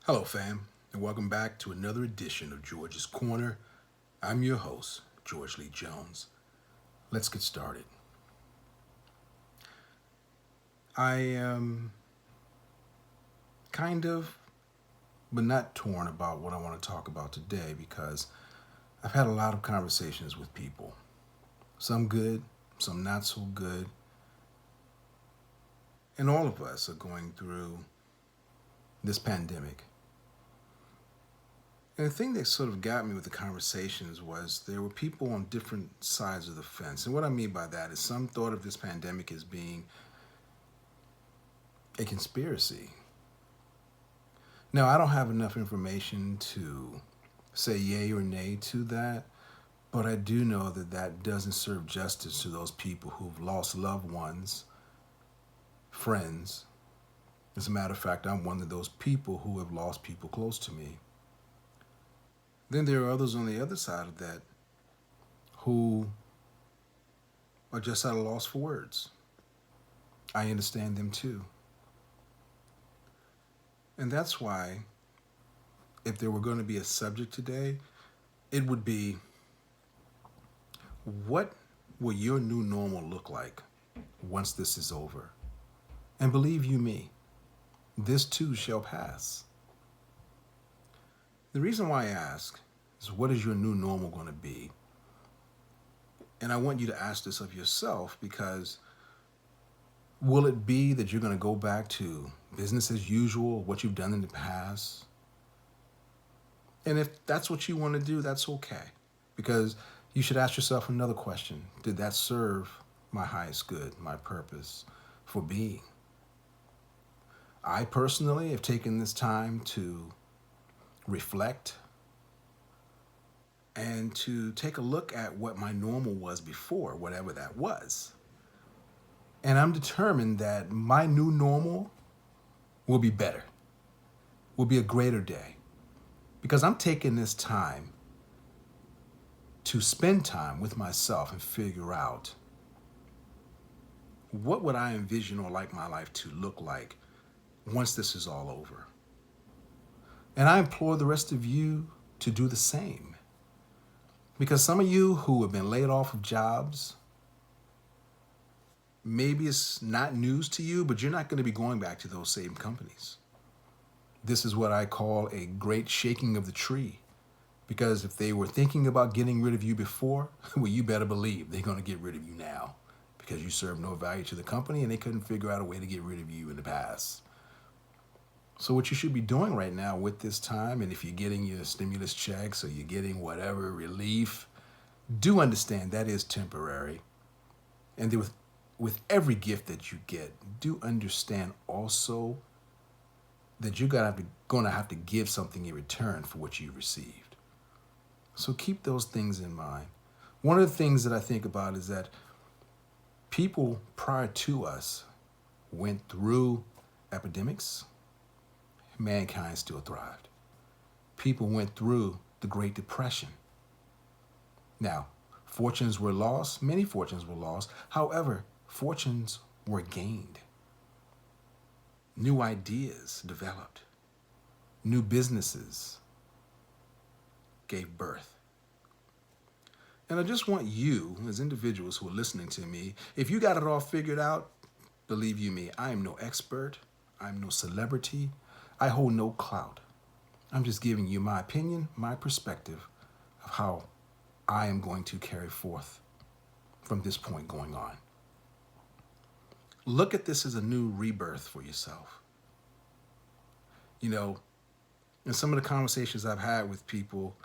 Hello, fam, and welcome back to another edition of George's Corner. I'm your host, George Lee Jones. Let's get started. I am kind of, but not torn about what I want to talk about today because I've had a lot of conversations with people. Some good, some not so good. And all of us are going through this pandemic. And the thing that sort of got me with the conversations was there were people on different sides of the fence. And what I mean by that is some thought of this pandemic as being a conspiracy. Now, I don't have enough information to say yay or nay to that, but I do know that that doesn't serve justice to those people who've lost loved ones, friends. As a matter of fact, I'm one of those people who have lost people close to me. Then there are others on the other side of that who are just at a loss for words. I understand them too. And that's why, if there were going to be a subject today, it would be what will your new normal look like once this is over? And believe you me, this too shall pass. The reason why I ask is what is your new normal going to be? And I want you to ask this of yourself because will it be that you're going to go back to business as usual, what you've done in the past? And if that's what you want to do, that's okay. Because you should ask yourself another question. Did that serve my highest good, my purpose for being? I personally have taken this time to reflect and to take a look at what my normal was before, whatever that was. And I'm determined that my new normal will be better, will be a greater day. Because I'm taking this time to spend time with myself and figure out what would I envision or like my life to look like once this is all over. And I implore the rest of you to do the same. Because some of you who have been laid off of jobs, maybe it's not news to you, but you're not going to be going back to those same companies. This is what I call a great shaking of the tree. Because if they were thinking about getting rid of you before, well, you better believe they're going to get rid of you now. Because you serve no value to the company and they couldn't figure out a way to get rid of you in the past. So what you should be doing right now with this time, and if you're getting your stimulus checks or you're getting whatever relief, do understand that is temporary. And with every gift that you get, do understand also that you're going to have to give something in return for what you received. So keep those things in mind. One of the things that I think about is that people prior to us went through epidemics. Mankind still thrived. People went through the Great Depression. Now, fortunes were lost. Many fortunes were lost. However, fortunes were gained. New ideas developed. New businesses gave birth. And I just want you, as individuals who are listening to me, if you got it all figured out, believe you me, I am no expert. I'm no celebrity. I hold no clout. I'm just giving you my opinion, my perspective of how I am going to carry forth from this point going on. Look at this as a new rebirth for yourself. You know, in some of the conversations I've had with people,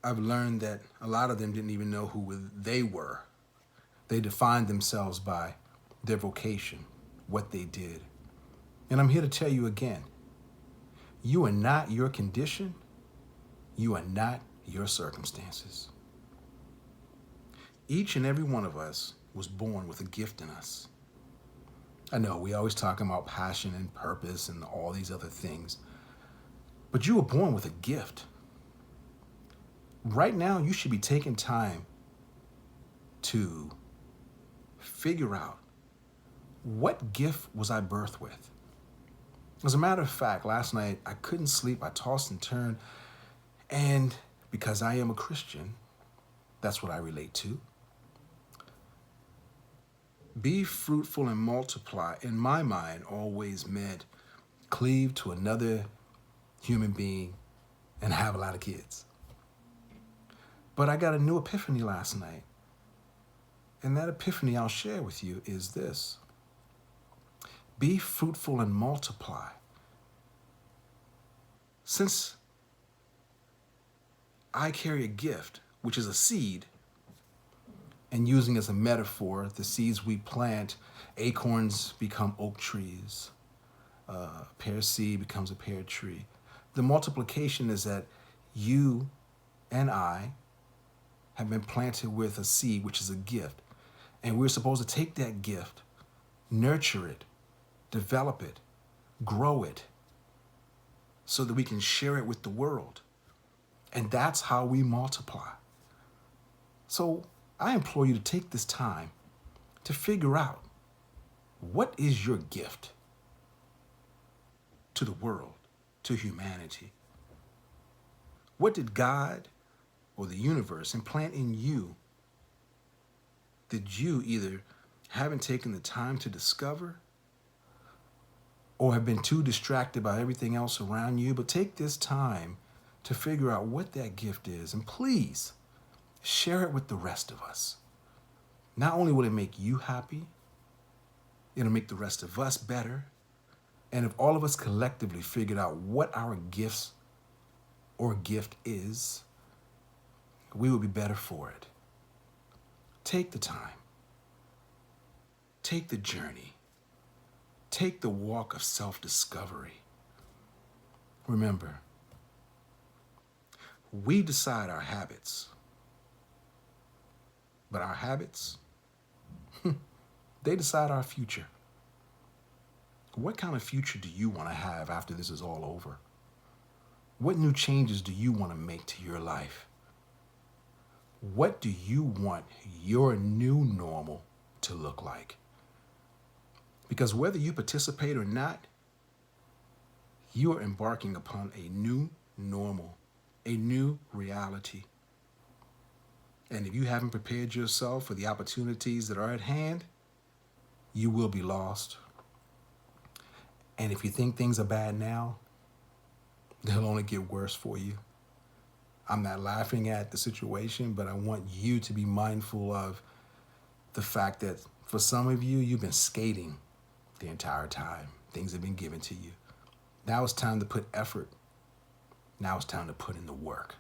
I've learned that a lot of them didn't even know who they were. They defined themselves by their vocation, what they did. And I'm here to tell you again, you are not your condition. You are not your circumstances. Each and every one of us was born with a gift in us. I know we always talk about passion and purpose and all these other things, but you were born with a gift. Right now, you should be taking time to figure out what gift was I birthed with. As a matter of fact, last night I couldn't sleep. I tossed and turned. And because I am a Christian, that's what I relate to. Be fruitful and multiply, in my mind, always meant cleave to another human being and have a lot of kids. But I got a new epiphany last night. And that epiphany I'll share with you is this. Be fruitful and multiply. Since I carry a gift, which is a seed, and using as a metaphor, the seeds we plant, acorns become oak trees, a pear seed becomes a pear tree. The multiplication is that you and I have been planted with a seed, which is a gift. And we're supposed to take that gift, nurture it, develop it, grow it, so that we can share it with the world. And that's how we multiply. So I implore you to take this time to figure out, what is your gift to the world, to humanity? What did God or the universe implant in you that you either haven't taken the time to discover or have been too distracted by everything else around you? But take this time to figure out what that gift is, and please share it with the rest of us. Not only will it make you happy, it'll make the rest of us better. And if all of us collectively figured out what our gifts or gift is, we will be better for it. Take the time. Take the journey. Take the walk of self-discovery. Remember, we decide our habits, but our habits, they decide our future. What kind of future do you want to have after this is all over? What new changes do you want to make to your life? What do you want your new normal to look like? Because whether you participate or not, you are embarking upon a new normal, a new reality. And if you haven't prepared yourself for the opportunities that are at hand, you will be lost. And if you think things are bad now, they'll only get worse for you. I'm not laughing at the situation, but I want you to be mindful of the fact that for some of you, you've been skating the entire time. Things have been given to you. Now it's time to put effort. Now it's time to put in the work.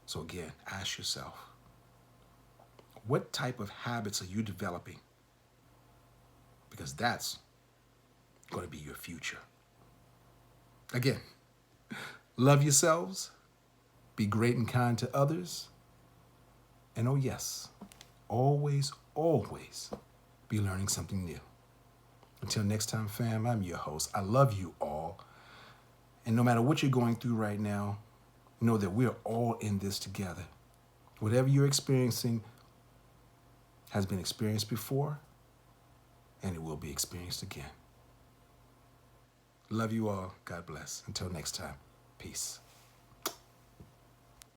So again, ask yourself, what type of habits are you developing? Because that's going to be your future. Again, love yourselves, be great and kind to others, and oh yes, always, always be learning something new. Until next time, fam, I'm your host. I love you all. And no matter what you're going through right now, know that we're all in this together. Whatever you're experiencing has been experienced before, and it will be experienced again. Love you all. God bless. Until next time, peace.